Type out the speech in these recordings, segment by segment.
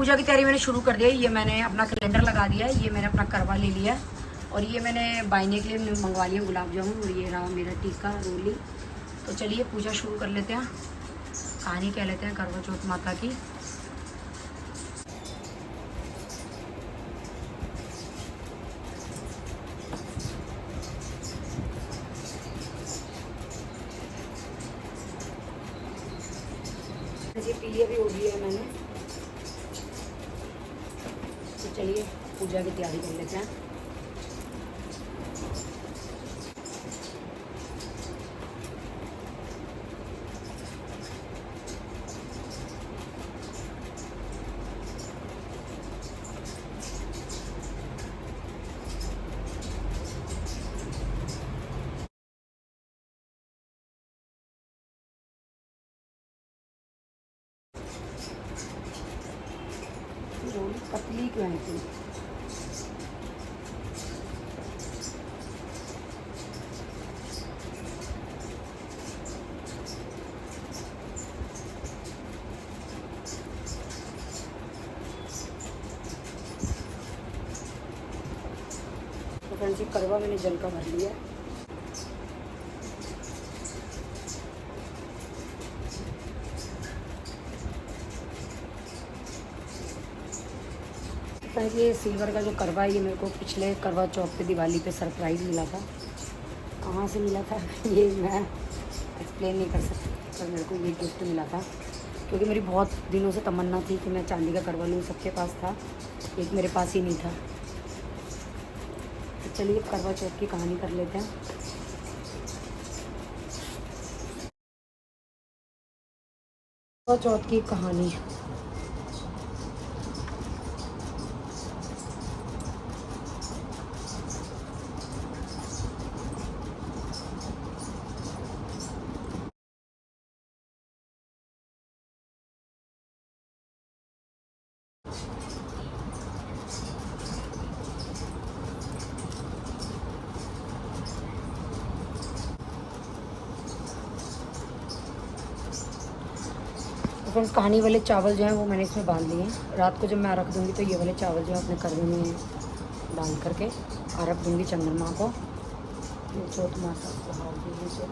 पूजा की तैयारी मैंने शुरू कर दिया है। ये मैंने अपना कैलेंडर लगा दिया है, ये मैंने अपना करवा ले लिया है और ये मैंने बाइने के लिए मंगवा लिया गुलाब जामुन और ये रहा मेरा टीका रोली। तो चलिए पूजा शुरू कर लेते हैं, कहानी कह लेते हैं करवा चौथ माता की। ये पीली भी हो गई है मैंने, तो चलिए पूजा की तैयारी कर लेते हैं। रोली पतली क्यों है इतनी? तो फ्रेंड्स ये करवा मैंने जल का भर लिया। ये सिल्वर का जो करवा है ये मेरे को पिछले करवा चौथ पे दिवाली पे सरप्राइज़ मिला था। कहाँ से मिला था ये मैं एक्सप्लेन नहीं कर सकती, पर मेरे को ये गिफ्ट मिला था क्योंकि मेरी बहुत दिनों से तमन्ना थी कि मैं चांदी का करवा लूँ। सबके पास था, एक मेरे पास ही नहीं था। तो चलिए करवा चौथ की कहानी कर लेते हैं। करवा चौथ की कहानी। फ्रेंड्स कहानी वाले चावल जो हैं वो मैंने इसमें बांध लिए हैं। रात को जब मैं रख दूँगी तो ये वाले चावल जो है अपने करवे में डाल करके रख दूँगी चंद्रमा को। ये चौथ माता को हाथ दीजिए।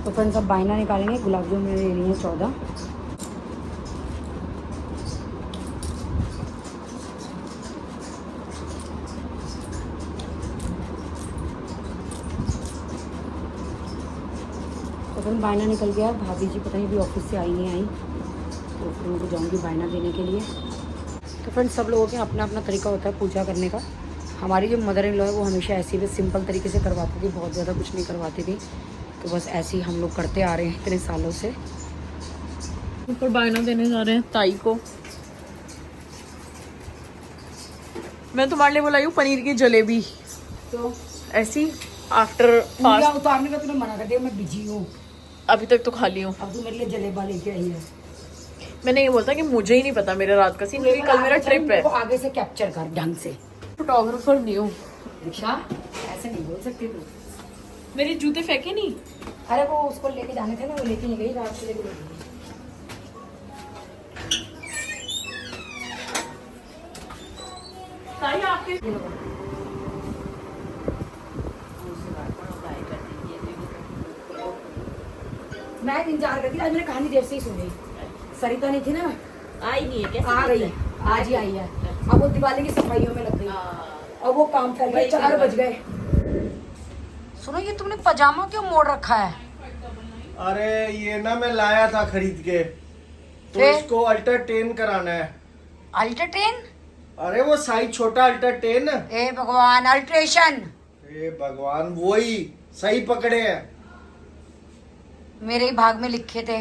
तो फ्रेंड्स अब बायना निकालेंगे। गुलाब जामुन मैंने ले लिए हैं 14। तो फ्रेंड्स बायना निकल गया। भाभी जी पता नहीं अभी ऑफिस से आई नहीं आई, तो फिर उनको जाऊँगी बायना देने के लिए। तो फ्रेंड्स सब लोगों के अपना अपना तरीका होता है पूजा करने का। हमारी जो मदर इन लॉ है वो हमेशा ऐसी भी सिंपल तरीके से करवाती थी, बहुत ज़्यादा कुछ नहीं करवाती थी। तो बस ऐसे ही हम लोग करते आ रहे हैं इतने सालों से। ऊपर बायना देने जा रहे हैं ताई को। मैं तुम्हारे लिए बुलाई हूँ पनीर की जलेबी, तो ऐसी आफ्टर फास्ट। उतारने का तूने मना कर दिया, मैं बिजी हूँ। अभी तक तो खाली हूँ। अब तू मेरे लिए जलेबा लेके आई है। मैंने ये बोलता कि मुझे ही नहीं पता मेरा रात का सीन, क्योंकि कल मेरा ट्रिप है। आगे से कैप्चर कर ढंग से। फोटोग्राफर नहीं हूँ। दीक्षा ऐसे नहीं बोल सकती तू। मेरे जूते फेंके नहीं। अरे वो उसको लेके जाने थे ना, वो लेके नहीं गई, रात से लेके गई। ताई आपके मैं इंतजार करती, आज मैंने कहानी देर से ही सुनी। सरिता नहीं थी ना, आई नहीं है। कैसे आ गई, आज ही आई है। अब वो दिवाली की सफाइयों में लग गई, अब वो काम फैल गया। 4 बज गए। सुनो ये तुमने पजामा क्यों मोड़ रखा है? अरे ये ना मैं लाया था खरीद के, तो इसको अल्टरटेन कराना है। अल्टरटेन? अरे वो साइज छोटा अल्टरटेन। ए भगवान, अल्ट्रेशन। ए भगवान, वही सही पकड़े हैं। मेरे ही भाग में लिखे थे।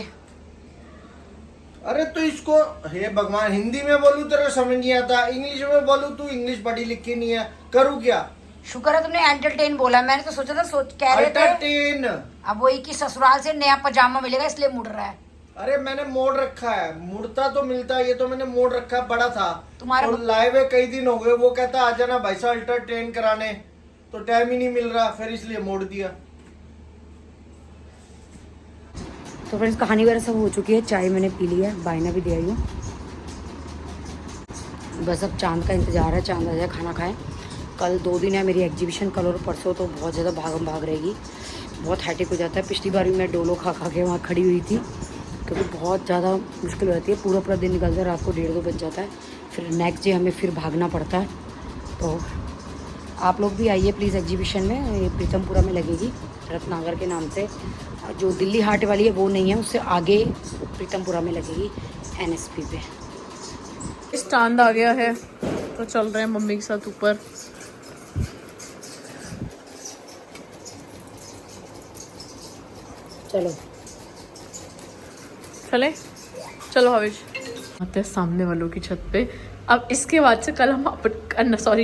अरे तो इसको, हे भगवान, हिंदी में बोलूं तेरे को समझ नहीं आता, इंग्लिश में बोलूं तू इंग्लिश पढ़ी लिखी नहीं है, करूँ क्या? शुक्र है तुमने एंटरटेन बोला, मैंने तो सोचा था कह रहे थे एंटरटेन। अब वही कि ससुराल से नया पजामा मिलेगा इसलिए मुड़ रहा है। अरे मैंने मोड़ रखा है, मुड़ता तो मिलता है, ये तो मैंने मोड़ रखा है, बड़ा था तुम्हारा और लाए हुए कई दिन हो गए। वो कहता आ जाना भाई साहब एंटरटेन कराने, तो टाइम ही नहीं मिल रहा, फिर इसलिए मोड़ दिया। तो फ्रेंड्स कहानी वगैरह सब हो चुकी है, चाय मैंने पी ली है, बायना भी दे आई हूँ। बस अब चांद का इंतजार है, चांद आ जाए खाना खाएं। कल 2 दिन है मेरी एग्जीबिशन, कल और परसों तो बहुत ज़्यादा भागम भाग रहेगी, बहुत हैटिक हो जाता है। पिछली बार भी मैं डोलो खा खा के वहाँ खड़ी हुई थी, क्योंकि बहुत ज़्यादा मुश्किल हो जाती है, पूरा दिन निकलता है, रात को 1:30-2 बज जाता है, फिर नेक्स्ट डे हमें फिर भागना पड़ता है। तो आप लोग भी आइए प्लीज़ एग्जीबिशन में, ये प्रीतमपुरा में लगेगी, रत्नागर के नाम से। जो दिल्ली हाट वाली है वो नहीं है, उससे आगे प्रीतमपुरा में लगेगी NSP पे। इस चांद आ गया है तो चल रहे हैं मम्मी के साथ ऊपर। चलो चले, चलो हवेश आते हैं सामने वालों की छत पे। अब इसके बाद से कल हम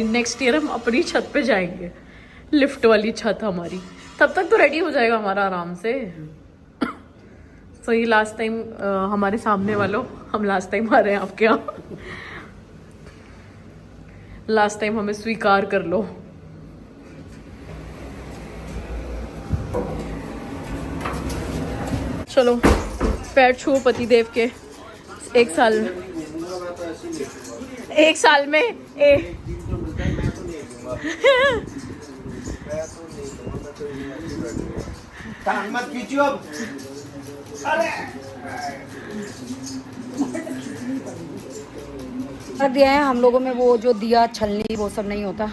नेक्स्ट ईयर हम अपनी छत पे जाएंगे, लिफ्ट वाली छत हमारी। तब तक तो रेडी हो जाएगा हमारा आराम से। तो ये लास्ट टाइम हमारे सामने वालों, हम लास्ट टाइम आ रहे हैं आपके यहाँ, लास्ट टाइम हमें स्वीकार कर लो। चलो पैर छुओ पतिदेव के। एक साल में मत खींचो अब। अरे अर्घ दिया है हम लोगों में, वो जो दिया छलनी वो सब नहीं होता।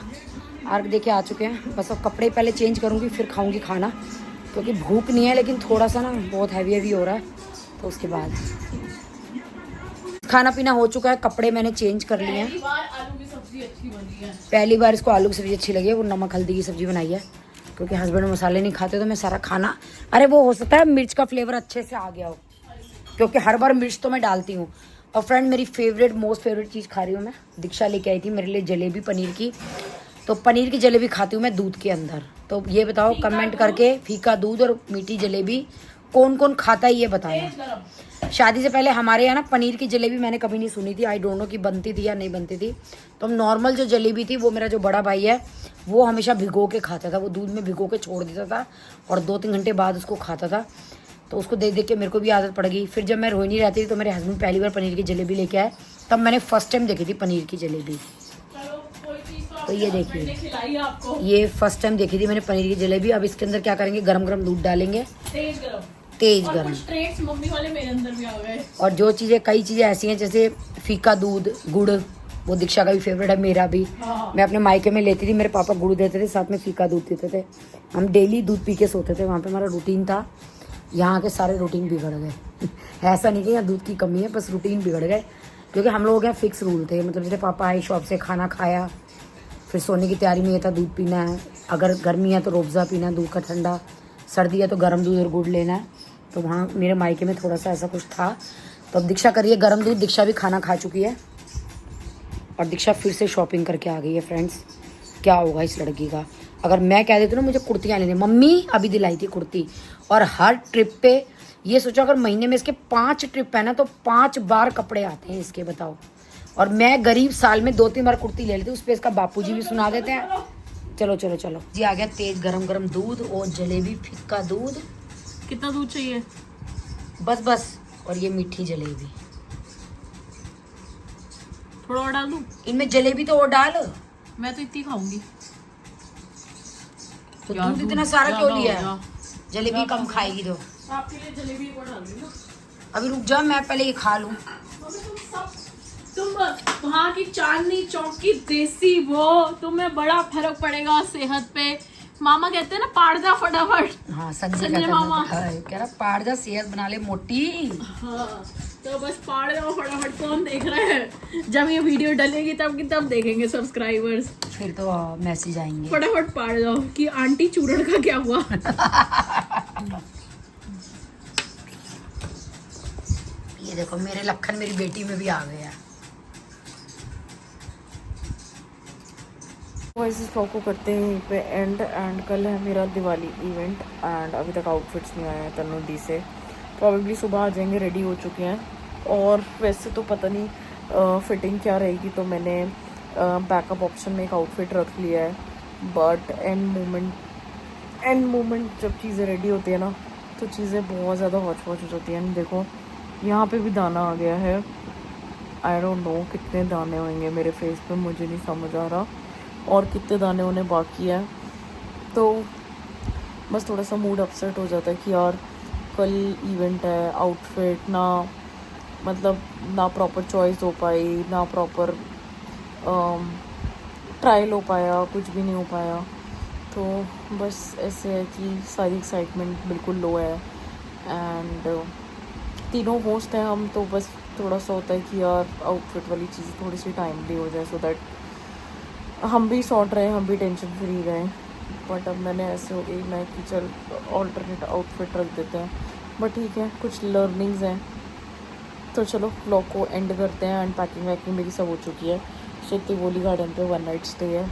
अर्घ दे के आ चुके हैं, बस अब कपड़े पहले चेंज करूँगी फिर खाऊंगी खाना, क्योंकि भूख नहीं है लेकिन थोड़ा सा ना बहुत हैवी हो रहा है। तो उसके बाद खाना पीना हो चुका है, कपड़े मैंने चेंज कर लिए हैं। आलू की सब्जी अच्छी बनी है, पहली बार इसको आलू की सब्जी अच्छी लगी है, वो नमक हल्दी की सब्जी बनाई है, क्योंकि हस्बैंड मसाले नहीं खाते तो मैं सारा खाना, अरे वो हो सकता है मिर्च का फ्लेवर अच्छे से आ गया हो, क्योंकि हर बार मिर्च तो मैं डालती हूँ। और फ्रेंड मेरी मोस्ट फेवरेट चीज़ खा रही हूँ मैं, दीक्षा लेके आई थी मेरे लिए जलेबी पनीर की, तो पनीर की जलेबी खाती हूँ मैं दूध के अंदर। तो ये बताओ कमेंट करके, फीका दूध और मीठी जलेबी कौन कौन खाता है ये बताना। शादी से पहले हमारे यहाँ ना पनीर की जलेबी मैंने कभी नहीं सुनी थी, आई डोंट नो कि बनती थी या नहीं बनती थी। तो हम नॉर्मल जो जलेबी थी वो मेरा जो बड़ा भाई है वो हमेशा भिगो के खाता था, वो दूध में भिगो के छोड़ देता था और 2-3 घंटे बाद उसको खाता था। तो उसको देख देख के मेरे को भी आदत पड़ गई। फिर जब मैं रोहिणी रहती थी तो मेरे हस्बैंड पहली बार पनीर की जलेबी लेके आए, तब मैंने फर्स्ट टाइम देखी थी पनीर की जलेबी। तो ये देखिए, ये फर्स्ट टाइम देखी थी मैंने पनीर की जलेबी। अब इसके अंदर क्या करेंगे, गरम गरम दूध डालेंगे, तेज गरम। मम्मी वाले मेरे अंदर भी आ गए। और जो चीज़ें, कई चीज़ें ऐसी हैं जैसे फीका दूध, गुड़, वो दीक्षा का भी फेवरेट है, मेरा भी। मैं अपने मायके में लेती थी, मेरे पापा गुड़ देते थे, साथ में फीका दूध देते थे, हम डेली दूध पी के सोते थे, वहाँ पे हमारा रूटीन था। यहाँ के सारे रूटीन बिगड़ गए ऐसा नहीं कि यहाँ दूध की कमी है, बस रूटीन बिगड़ गए, क्योंकि हम लोगों के फिक्स रूल थे। मतलब जैसे पापा आए शॉप से, खाना खाया, फिर सोने की तैयारी में ये था दूध पीना है, अगर गर्मी है तो रोबज़ा पीना है दूध का ठंडा, सर्दी है तो गर्म दूध और गुड़ लेना है। तो वहाँ मेरे मायके में थोड़ा सा ऐसा कुछ था। तो अब दीक्षा करिए गर्म दूध, दीक्षा भी खाना खा चुकी है और दीक्षा फिर से शॉपिंग करके आ गई है। फ्रेंड्स क्या होगा इस लड़की का, अगर मैं कह देती ना मुझे कुर्तियाँ लेनी, मम्मी अभी दिलाई थी कुर्ती, और हर ट्रिप पे ये सोचो अगर महीने में इसके 5 ट्रिप है ना तो 5 बार कपड़े आते हैं इसके, बताओ। और मैं गरीब साल में 2-3 बार कुर्ती ले लेती हूँ, उस पर इसका बापूजी भी सुना देते हैं। चलो चलो चलो जी, आ गया तेज गरम गरम दूध और जलेबी, फिक्का दूध। कितना दूध चाहिए? बस बस, और ये मीठी जलेबी, थोड़ा और डाल दूं? इनमें जलेबी तो और डाल, मैं तो इतनी खाऊंगी। तो दूध इतना सारा क्यों लिया है? जलेबी कम खाएगी तो आपके लिए जलेबी एक और डाल दूं ना। अभी रुक जा, मैं पहले ये खा लूं। तुम वहाँ की चांदनी चौक की देसी वो, तुम्हें बड़ा फर्क पड़ेगा सेहत पे। मामा कहते हैं ना पाड़ जा फटाफट। हाँ संजय संजय मामा कह रहा पाड़ जा, सेहत बना ले मोटी। हाँ तो बस पाड़ जाओ फटाफट, कौन देख रहा है? जब ये वीडियो डलेगी तब की तब देखेंगे सब्सक्राइबर्स, फिर तो मैसेज आएंगे। फटाफट पाड़ जाओ कि आंटी चूरण का क्या हुआ। ये देखो मेरे लखन मेरी बेटी में भी आ गया। वैसे इस ब्लॉग को करते हैं यहीं पे एंड कल है मेरा दिवाली इवेंट एंड अभी तक आउटफिट्स नहीं आए हैं तन्नू दी से। प्रॉबेबली सुबह आ जाएंगे, रेडी हो चुके हैं। और वैसे तो पता नहीं फिटिंग क्या रहेगी, तो मैंने बैकअप ऑप्शन में एक आउटफिट रख लिया है। बट एंड मोमेंट जब चीज़ें रेडी होती है ना, तो चीज़ें बहुत ज़्यादा हौच पौच हो जाती हैं। देखो यहाँ पे भी दाना आ गया है। आई डोंट नो कितने दाने होंगे मेरे फेस पे, मुझे नहीं समझ आ रहा, और कितने दाने होने बाकी है। तो बस थोड़ा सा मूड अपसेट हो जाता है कि यार कल इवेंट है, आउटफिट ना मतलब ना प्रॉपर चॉइस हो पाई, ना प्रॉपर ट्रायल हो पाया, कुछ भी नहीं हो पाया। तो बस ऐसे है कि सारी एक्साइटमेंट बिल्कुल लो है। एंड तीनों होस्ट हैं हम, तो बस थोड़ा सा होता है कि यार आउटफिट वाली चीज़ थोड़ी सी टाइमली हो जाए, सो दैट हम भी सॉर्ट रहे, हम भी टेंशन फ्री रहें। बट अब मैंने ऐसे हो गई मैं कि चल ऑल्टरनेट आउटफिट रख देते हैं। बट ठीक है, कुछ लर्निंग्स हैं। तो चलो व्लॉग को एंड करते हैं। एंड पैकिंग वैकिंग मेरी सब हो चुकी है। सो तिवोली गार्डन पे 1 नाइट स्टे है।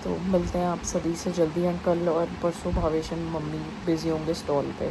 तो मिलते हैं आप सभी से जल्दी। एंड कल और परसों भावेश एंड मम्मी बिज़ी होंगे स्टॉल पे।